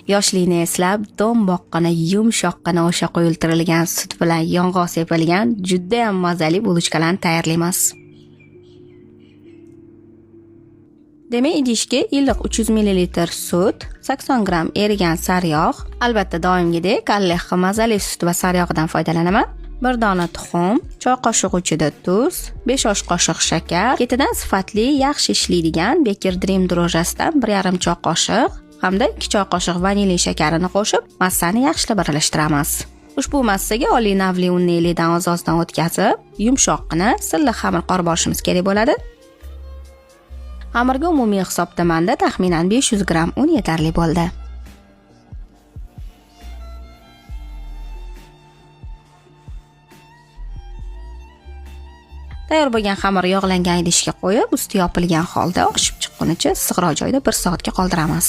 Yoshlikni eslab, do'mboqqina, yumshoqqina o'sha qo'yiltirilgan sut bilan yong'oq sepilgan juda ham mazali bulochkalarni tayyorlaymiz. Demak, idishga iliq 300 ml sut, 80 gram erigan sariyog', albatta doimgidek Alleqqa mazali sut va sariyog'idan foydalanaman. 1 dona tuxum, choy qoshiq ichida tuz, 5 osh qoshiq shakar, ketidan sifatli, yaxshi ishlaydigan Beker Dream drojasidan 1,5 choy qoshiq hamda 2 choy qoshiq vanilya shakarini qo'shib, massani yaxshilab aralashtiramiz. Ushbu massaga oliy navli unni ellikdan oz-ozdan o'tkazib, yumshoqqina, silliq xamir qorib olishimiz kerak bo'ladi. Xamirga umumiy hisobda menda taxminan 500 gram un yetarli bo'ldi. Tayyor bo'lgan xamir yog'langan idishga qo'yib, usti yopilgan holda oshib chiqqunicha issiqroq joyda 1 soatga qoldiramiz.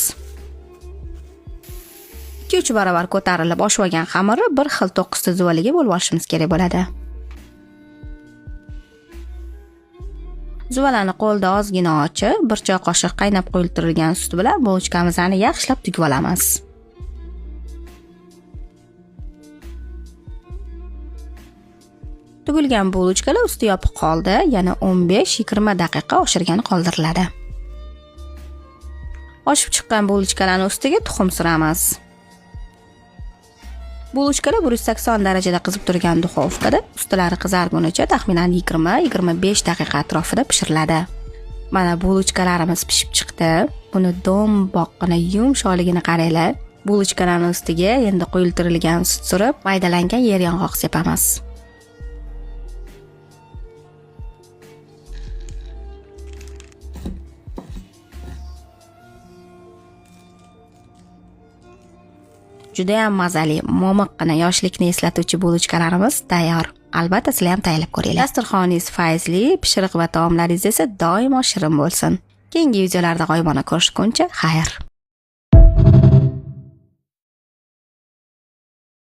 2-3 barobar ko'tarilib oshib olgan xamirni bir xil to'qqizta zuvaliga bo'lib olishimiz kerak bo'ladi. Zuvalarni qo'lda ozgina ochib, 1 choy qoshiq qaynab qo'yiltirilgan sut bilan bulochkamizni yaxshilab tugib olamiz. Tugilgan bulochkalar usti yopiq qoldi, yana 15-20 daqiqa oshirgani qoldiriladi. Oshib chiqqan bulochkalarning ustiga tuxum suramiz. Bulochkalar 180 darajada qizib turgan duxovkada ustilari qizargunicha taxminan 20-25 daqiqa atrofida pishiriladi. Mana bulochkalarimiz pishib chiqdi. Buni do'mboqqina yumshoqligini qaranglar. Bulochkalarning ustiga endi qo'yiltirilgan sut surib, maydalangan yer yong'oq sepamiz. Juda ham mazali, momiqqina yoshlikni eslatuvchi bulochkalarimiz tayyor. Albatta sizlar ham tayyorlab ko'ringlar. Dasturxoningiz fayzli, pishiriq va taomlaringiz esa doimo shirin bo'lsin. Keyingi videolarda g'oyibona ko'rishguncha xayr.